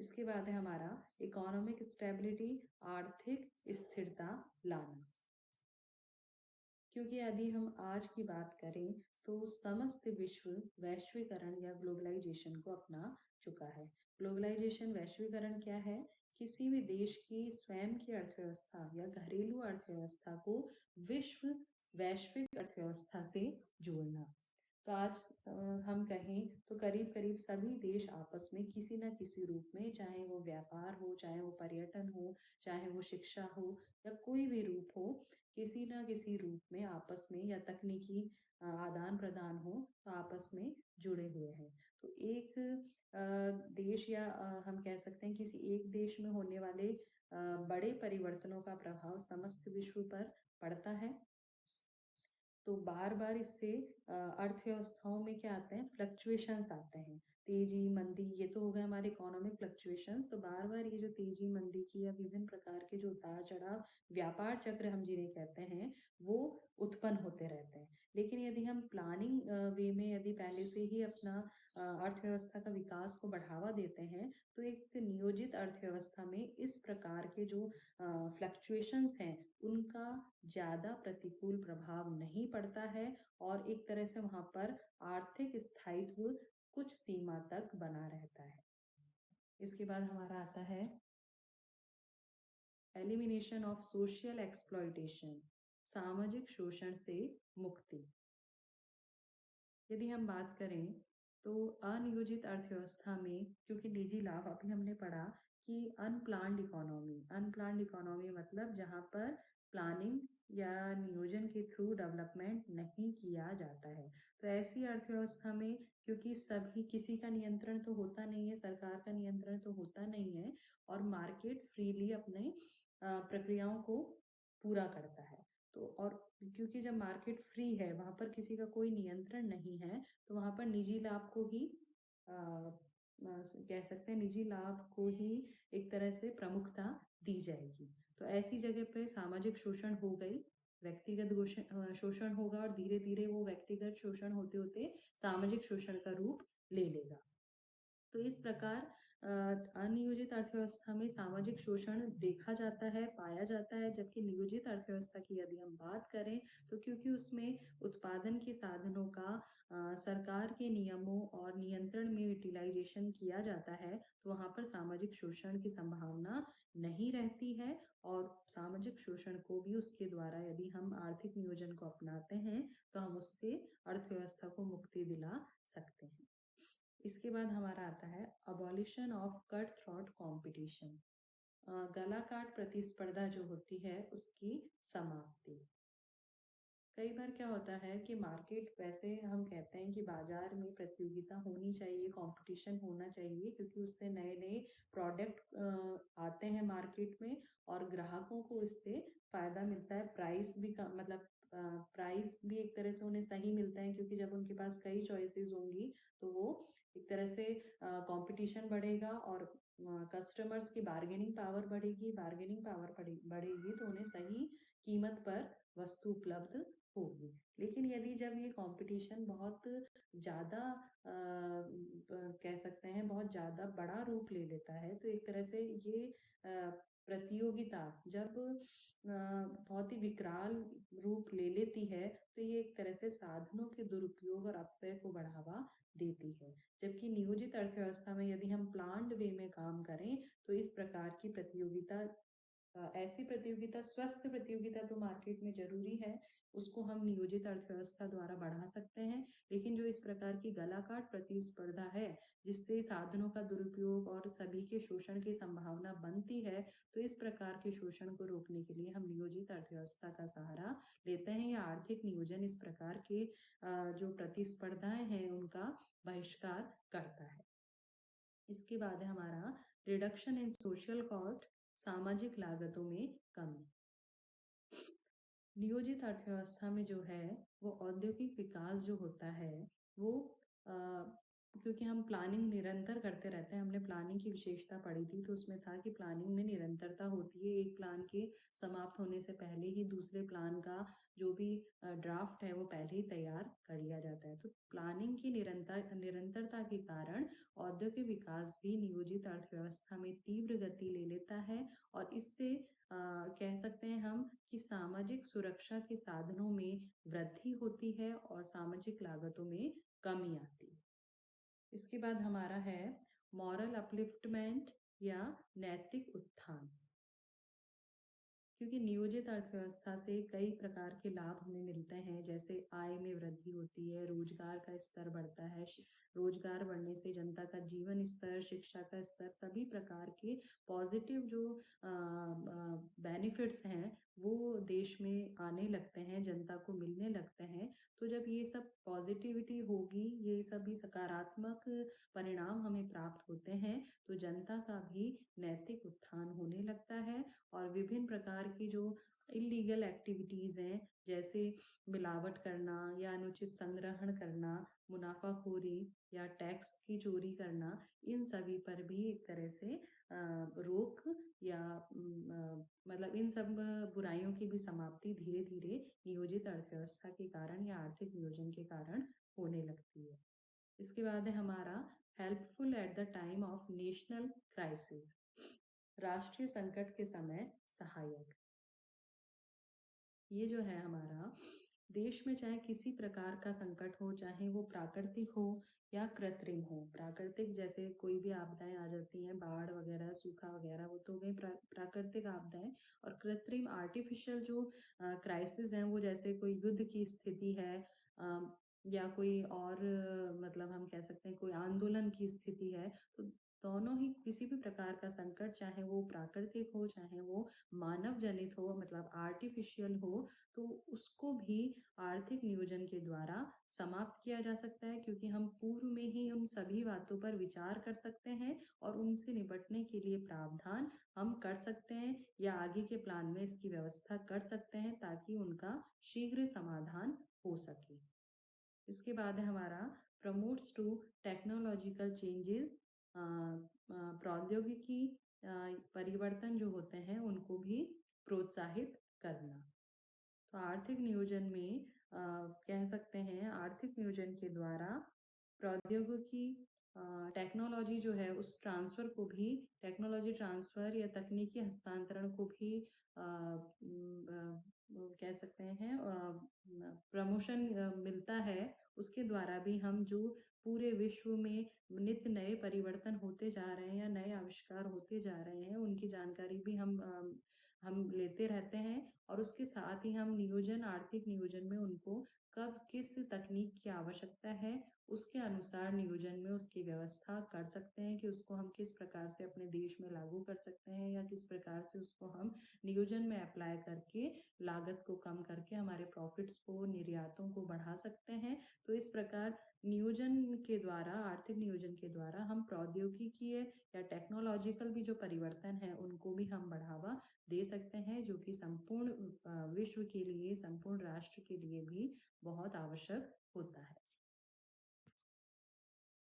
इसके बाद है हमारा इकोनॉमिक स्टेबिलिटी, आर्थिक स्थिरता लाना। क्योंकि यदि हम आज की बात करें तो समस्त विश्व वैश्वीकरण या ग्लोबलाइजेशन को अपना चुका है। ग्लोबलाइजेशन वैश्वीकरण क्या है? किसी भी देश की स्वयं की अर्थव्यवस्था या घरेलू अर्थव्यवस्था को विश्व वैश्विक अर्थव्यवस्था से जोड़ना। तो आज हम कहें तो करीब करीब सभी देश आपस में किसी न किसी रूप में, चाहे वो व्यापार हो, चाहे वो पर्यटन हो, चाहे वो शिक्षा हो या कोई भी रूप हो, किसी न किसी रूप में आपस में या तकनीकी आदान प्रदान हो तो आपस में जुड़े हुए हैं। तो एक देश या हम कह सकते हैं किसी एक देश में होने वाले बड़े परिवर्तनों का प्रभाव समस्त विश्व पर पड़ता है। तो बार बार इससे अर्थव्यवस्थाओं में क्या आते हैं? फ्लक्चुएशंस आते हैं, तेजी मंदी। ये तो हो गए हमारे इकोनॉमिक फ्लक्चुएशंस। तो बार बार ये जो तेजी मंदी की या विभिन्न प्रकार के जो उतार चढ़ाव, व्यापार चक्र हम जिन्हें कहते हैं, वो उत्पन्न होते रहते हैं। लेकिन यदि हम प्लानिंग वे में यदि पहले से ही अपना अर्थव्यवस्था का विकास को बढ़ावा देते हैं तो एक नियोजित अर्थव्यवस्था में इस प्रकार के जो फ्लक्चुएशंस हैं उनका ज़्यादा प्रतिकूल प्रभाव नहीं पड़ता है और एक तरह से वहाँ पर आर्थिक स्थायित्व कुछ सीमा तक बना रहता है। इसके बाद हमारा आता है एलिमिनेशन ऑफ सोशल एक्सप्लॉयटेशन, सामाजिक शोषण से मुक्ति। यदि हम बात करें तो अनियोजित अर्थव्यवस्था में, क्योंकि निजी लाभ अभी हमने पढ़ा कि अनप्लान्ड इकोनॉमी मतलब जहाँ पर प्लानिंग या नियोजन के थ्रू डेवलपमेंट नहीं किया जाता है। तो ऐसी अर्थव्यवस्था में क्योंकि सभी किसी का नियंत्रण तो होता नहीं है, सरकार का नियंत्रण तो होता नहीं है और मार्केट फ्रीली अपने प्रक्रियाओं को पूरा करता है। तो और क्योंकि जब मार्केट फ्री है, वहाँ पर किसी का कोई नियंत्रण नहीं है, तो वहाँ पर निजी लाभ को ही कह सकते हैं निजी लाभ को ही एक तरह से प्रमुखता दी जाएगी। तो ऐसी जगह पे सामाजिक शोषण हो गई, व्यक्तिगत शोषण होगा और धीरे धीरे वो व्यक्तिगत शोषण होते होते सामाजिक शोषण का रूप ले लेगा। तो इस प्रकार अनियोजित अर्थव्यवस्था में सामाजिक शोषण देखा जाता है, पाया जाता है। जबकि नियोजित अर्थव्यवस्था की यदि हम बात करें तो क्योंकि उसमें उत्पादन के साधनों का सरकार के नियमों और नियंत्रण में यूटिलाइजेशन किया जाता है, तो वहाँ पर सामाजिक शोषण की संभावना नहीं रहती है। और सामाजिक शोषण को भी उसके द्वारा यदि हम आर्थिक नियोजन को अपनाते हैं तो हम उससे अर्थव्यवस्था को मुक्ति दिला सकते हैं। इसके बाद हमारा आता है abolition of cut throat competition, गला काट प्रतिस्पर्धा जो होती है उसकी समाप्ति। कई बार क्या होता है कि मार्केट, वैसे हम कहते हैं कि बाजार में प्रतियोगिता होनी चाहिए, कंपटीशन होना चाहिए, क्योंकि उससे नए नए प्रोडक्ट आते हैं मार्केट में और ग्राहकों को इससे फायदा मिलता है। प्राइस भी मतलब प्राइस भी एक तरह से उन्हें सही मिलता है, क्योंकि जब उनके पास कई चॉइसेस होंगी तो वो एक तरह से कंपटीशन बढ़ेगा और कस्टमर्स की बार्गेनिंग पावर बढ़ेगी। बार्गेनिंग पावर बढ़ेगी तो उन्हें सही कीमत पर वस्तु उपलब्ध होगी। लेकिन यदि जब ये कंपटीशन बहुत ज़्यादा कह सकते हैं बहुत ज़्यादा बड़ा रूप ले लेता है, तो एक तरह से ये प्रतियोगिता जब बहुत ही विकराल रूप ले लेती है तो ये एक तरह से साधनों के दुरुपयोग और अपव्यय को बढ़ावा देती है। जबकि नियोजित अर्थव्यवस्था में यदि हम प्लान्ड वे में काम करें तो इस प्रकार की प्रतियोगिता, ऐसी प्रतियोगिता, स्वस्थ प्रतियोगिता तो मार्केट में जरूरी है, उसको हम नियोजित अर्थव्यवस्था द्वारा बढ़ा सकते हैं। लेकिन जो इस प्रकार की गलाकाट प्रतिस्पर्धा है जिससे साधनों का दुरुपयोग और सभी के शोषण की संभावना बनती है, तो इस प्रकार के शोषण को रोकने के लिए हम नियोजित अर्थव्यवस्था का सहारा लेते हैं या आर्थिक नियोजन इस प्रकार के जो प्रतिस्पर्धाएं हैं उनका बहिष्कार करता है। इसके बाद है हमारा रिडक्शन इन सोशल कॉस्ट, सामाजिक लागतों में कमी। नियोजित अर्थव्यवस्था में जो है वो औद्योगिक विकास जो होता है वो क्योंकि हम प्लानिंग निरंतर करते रहते हैं, हमने प्लानिंग की विशेषता पढ़ी थी, तो उसमें था कि प्लानिंग में निरंतरता होती है। एक प्लान के समाप्त होने से पहले ही दूसरे प्लान का जो भी ड्राफ्ट है वो पहले ही तैयार कर लिया जाता है। तो प्लानिंग की निरंतरता के कारण औद्योगिक विकास भी नियोजित अर्थव्यवस्था में तीव्र गति ले लेता है, और इससे कह सकते हैं हम कि सामाजिक सुरक्षा के साधनों में वृद्धि होती है और सामाजिक लागतों में कमी आती है। इसके बाद हमारा है मॉरल अपलिफ्टमेंट या नैतिक उत्थान। क्योंकि नियोजित अर्थव्यवस्था से कई प्रकार के लाभ हमें मिलते हैं, जैसे आय में वृद्धि होती है, रोजगार का स्तर बढ़ता है, रोजगार बढ़ने से जनता का जीवन स्तर, शिक्षा का स्तर, सभी प्रकार के पॉजिटिव जो बेनिफिट्स हैं वो देश में आने लगते हैं, जनता को मिलने लगते हैं। तो जब ये सब पॉजिटिविटी होगी, ये सभी सकारात्मक परिणाम हमें प्राप्त होते हैं, तो जनता का भी नैतिक उत्थान होने लगता है, और विभिन्न प्रकार की जो इलीगल एक्टिविटीज़ हैं, जैसे मिलावट करना या अनुचित संग्रहण करना, मुनाफाखोरी या टैक्स की चोरी करना, इन सभी पर भी एक तरह से रोक या मतलब इन सब बुराइयों की भी समाप्ति धीरे-धीरे नियोजित अर्थव्यवस्था के कारण या आर्थिक नियोजन के कारण होने लगती है। इसके बाद है हमारा helpful at the time of national crisis, राष्ट्रीय संकट के समय सहायक। ये जो है हमारा देश में चाहे किसी प्रकार का संकट हो, चाहे वो प्राकृतिक हो या कृत्रिम हो। प्राकृतिक जैसे कोई भी आपदाएं आ जाती हैं, बाढ़ वगैरह, सूखा वगैरह, वो तो हो गई प्राकृतिक आपदाएं। और कृत्रिम आर्टिफिशियल जो क्राइसिस हैं, वो जैसे कोई युद्ध की स्थिति है, या कोई और मतलब हम कह सकते हैं कोई आंदोलन की स्थिति है, तो दोनों ही किसी भी प्रकार का संकट, चाहे वो प्राकृतिक हो, चाहे वो मानव जनित हो, मतलब आर्टिफिशियल हो, तो उसको भी आर्थिक नियोजन के द्वारा समाप्त किया जा सकता है, क्योंकि हम पूर्व में ही उन सभी बातों पर विचार कर सकते हैं और उनसे निपटने के लिए प्रावधान हम कर सकते हैं, या आगे के प्लान में इसकी व्यवस्था कर सकते हैं ताकि उनका शीघ्र समाधान हो सके। इसके बाद है हमारा प्रमोट्स टू टेक्नोलॉजिकल चेंजेस, प्रौद्योगिकी परिवर्तन जो होते हैं उनको भी प्रोत्साहित करना। तो आर्थिक नियोजन में कह सकते हैं आर्थिक नियोजन के द्वारा प्रौद्योगिकी टेक्नोलॉजी जो है उस ट्रांसफर को भी, टेक्नोलॉजी ट्रांसफर या तकनीकी हस्तांतरण को भी कह सकते हैं प्रमोशन मिलता है। उसके द्वारा भी हम जो पूरे विश्व में नित्य नए परिवर्तन होते जा रहे हैं या नए आविष्कार होते जा रहे हैं, उनकी जानकारी भी हम लेते रहते हैं, और उसके साथ ही हम नियोजन, आर्थिक नियोजन में उनको कब किस तकनीक की आवश्यकता है, उसके अनुसार नियोजन में उसकी व्यवस्था कर सकते हैं कि उसको हम किस प्रकार से अपने देश में लागू कर सकते हैं, या किस प्रकार से उसको हम नियोजन में अप्लाई करके लागत को कम करके हमारे प्रॉफिट्स को, निर्यातों को बढ़ा सकते हैं। तो इस प्रकार नियोजन के द्वारा, आर्थिक नियोजन के द्वारा हम प्रौद्योगिकी या टेक्नोलॉजिकल भी जो परिवर्तन है उनको भी हम बढ़ावा दे सकते हैं, जो कि संपूर्ण विश्व के लिए, संपूर्ण राष्ट्र के लिए भी बहुत आवश्यक होता है।